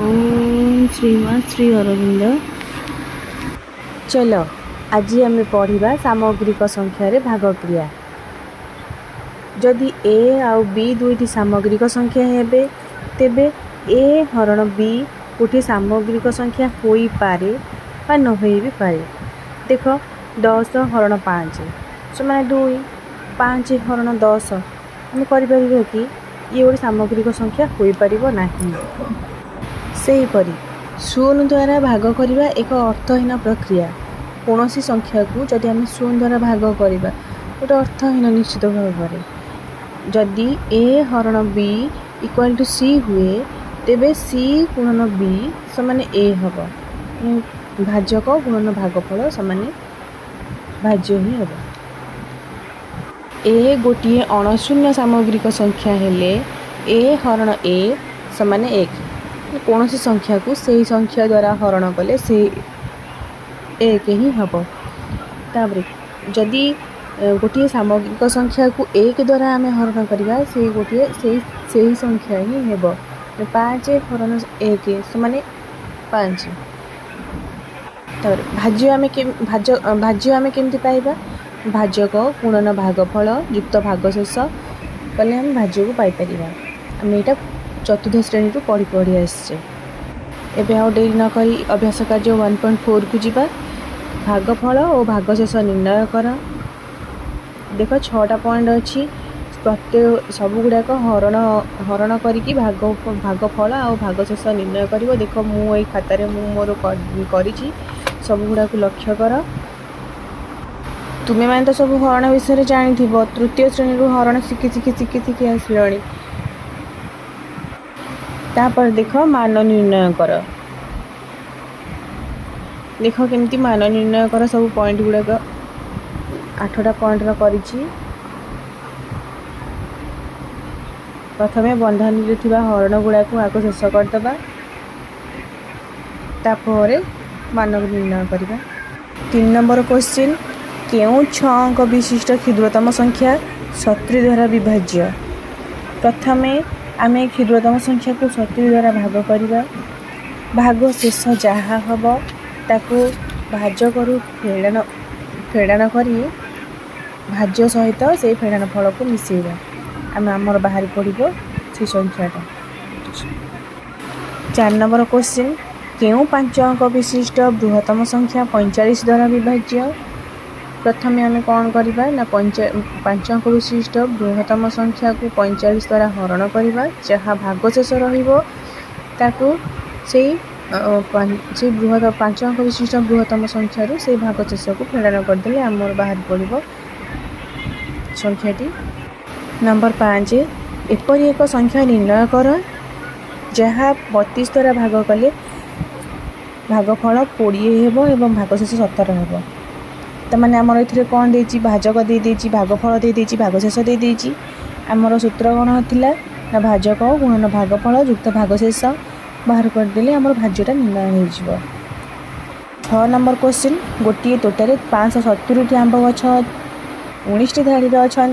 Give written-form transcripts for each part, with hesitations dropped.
ओम श्रीमान श्री अरविंद। चलो आज आम पढ़ा सामग्रिक संख्यार भागक्रिया। जदि ए आउ बी दुईटी सामग्रिक संख्या हेबे तेबे ए हरण बी गोटे सामग्रिक संख्या होई पारे बा न होई भी पारे। देख 10 हरण 5 समान 2, 5 हरण 10 आम कर कि ये गोटे सामग्रिक संख्या होई पारिबो नाही। सेहीपरि शून्य द्वारा भाग करने एक अर्थहीन प्रक्रिया। कौन सी संख्या को जदि आम शून्य द्वारा भाग करवा गोटे अर्थहीन निश्चित भाव में। जदि ए हरण बी इक्वल टू सी हुए तेबे सी गुणन बी समान ए हम। भाजक गुणन भागफल समान भाज्य ही हम। ए गोटे अणशून्य सामग्रिक संख्या हेले ए हरण ए समान 1। कौन सी संख्या को सही संख्या द्वारा हरण कले से एक ही हम। तापर जदि गोटे सामग्रिक संख्या को 1 द्वारा आम हरण करवा से गोटे से संख्या ही हेब। 5 हरण 1 समान 5। भाज्य आम केमती पाइबा? भाजक गुणन भागफल युक्त भागशेष कले आम भाज्य को पाई परिबा। आम एटा चतुर्थ श्रेणी पढ़ी आसचे। एबे आउ डेरी न करी अभ्यास कार्य 1.4 को जीवा। भागफल और भागशेष निर्णय कर। देख 6टा पॉइंट अच्छी। प्रत्येक सब गुड़ाक हरण करी भागफल और भागशेष निर्णय कर। देख मु खातार मोर कर सब गुड़ाक लक्ष्य कर। तुम्हें मैंने तो सब हरण विषय जानी थी। तृतीय श्रेणी हरण शिखी आसलणी। तापर देख मान निर्णय कर। देख केमती मान निर्णय कर। सब पॉइंट गुड़ाक 8टा पॉइंट करिछि। प्रथमे बंधनी हरण गुड़ाक आगे शेष करदे। तापर मान निर्णय करवा। 3 नंबर क्वेश्चन केउं 6 अंक विशिष्ट क्षुद्रतम संख्या 70 द्वारा विभाज्य। प्रथमे आम क्षुद्रतम संख्या को 70 द्वारा भाग करवा। भाग शेष जहाँ हम ताकू भाजक फेड़ान करी भाज्य सहित से फेड़ान फल को मिसेबा। आम आमर बाहर पड़ो से संख्याटा। 4 नंबर क्वेश्चन केउं 5 अंक विशिष्ट बृहत्तम संख्या 45 द्वारा विभाज्य। प्रथमे आम कौन करवा ना 5 अंक विशिष्ट बृहत्तम संख्या को 45 द्वारा हरण करवा। जहाँ भागशेष रही से बृहत 5 अंक विशिष्ट बृहत्तम संख्यार से भागशेष को फेड़ान करदे आमर बाहर पड़ो संख्याटी। नंबर 5 एपरी एक संख्या निर्णय कर जहाँ 32 द्वारा भाग कले भागफल 20 एवं भागशेष 17 हेब। तमाने आमर ए कौन देती भाजक देदेची भागफल देदेची भागशेष देदेची। आमर सूत्र कौन होता ना भाजक गुणन भागफल युक्त भागशेष बाहर करदे आमर भाज्यटा निर्णय हो। 6 नंबर क्वेश्चन गोटे तोटारे 570 आंब गछ 19 धाड़ी अच्छा।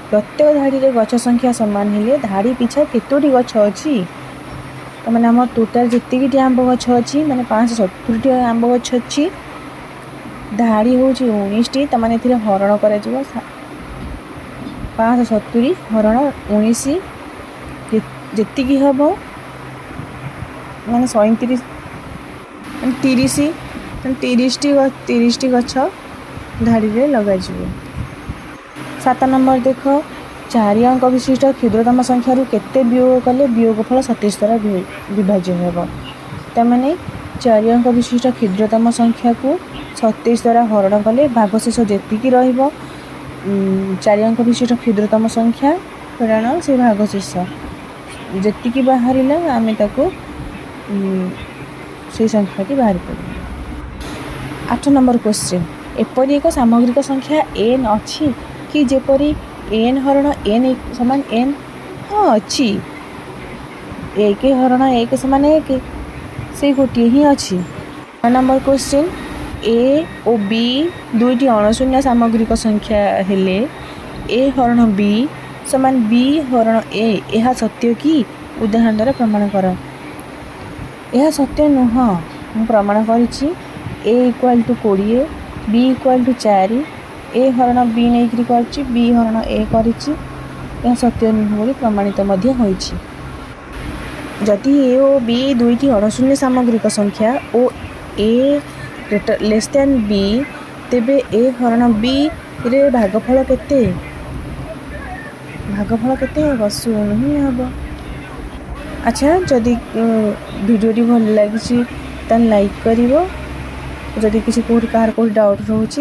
प्रत्येक धाड़ी में गछ संख्या सामान हेले धाड़ी पिछा केतोटी गछ अच्छी। तमाने आमर टोटाल जितकी आंब गछ अच्छी माने 570 आंब गछ अच्छी। धाड़ी हूँ 19टी तमाने हरण कर 570 हरण 19 जी हम माने 37 30टी गछ धाड़ी में लग। 7 नंबर देख 4 अंक विशिष्ट क्षुद्रतम संख्यार केते वियोग कले वियोगफल 27 द्वारा विभाज्य हेब। तमाने 4 अंक विशिष्ट क्षुद्रतम संख्या को 27 द्वारा हरण कले भागशेष जेतिकी रहिबो 4 अंक विशिष्ट क्षुद्रतम संख्या फेड़ान से भागशेष जेतिकी बाहर आम ताको से संख्याटी बाहर पड़े। 8 नंबर क्वेश्चन एपरी एक सामग्रिक संख्या n अच्छी कि जेपरी n हरण n समान n। हाँ अच्छी। 1 हरण 1 समान 1 से गोटे ही अच्छी। 9 नंबर क्वेश्चन ए और बी दुईटी अणशून्य सामग्रिक संख्या हेले ए हरण बी समान बी हरण ए यह सत्य कि? उदाहरण द्वारा प्रमाण कर। ଏହା ସତ୍ୟ ନୁହଁ। ମୁଁ ପ୍ରମାଣ କରିଛି a equal to 20, b equal to 4, a ହରଣ b ନେଇକରି କରିଛି, b ହରଣ a କରିଛି। ଏହା ସତ୍ୟ ନୁହଁ ବୋଲି ପ୍ରମାଣିତ ମଧ୍ୟ ହୋଇଛି। ଯଦି a ଓ b ଦୁଇଟି ଅଣଶୂନ୍ୟ ସାମଗ୍ରିକ ସଂଖ୍ୟା ଓ a ଲେସ୍ ଦ୍ୟାନ୍ b, ତେବେ a ହରଣ b ରେ ଭାଗଫଳ କେତେ? ଭାଗଫଳ କେତେ ହେବ? 0 ହିଁ ହେବ। ଆଚ୍ଛା, ଯଦି ଭିଡ଼ିଓଟି ଭଲ ଲାଗିଛି ତାହେଲେ ଲାଇକ୍ କରିବ। ଯଦି କିଛି କାହାର କେଉଁଠି ଡାଉଟ୍ ରହୁଛି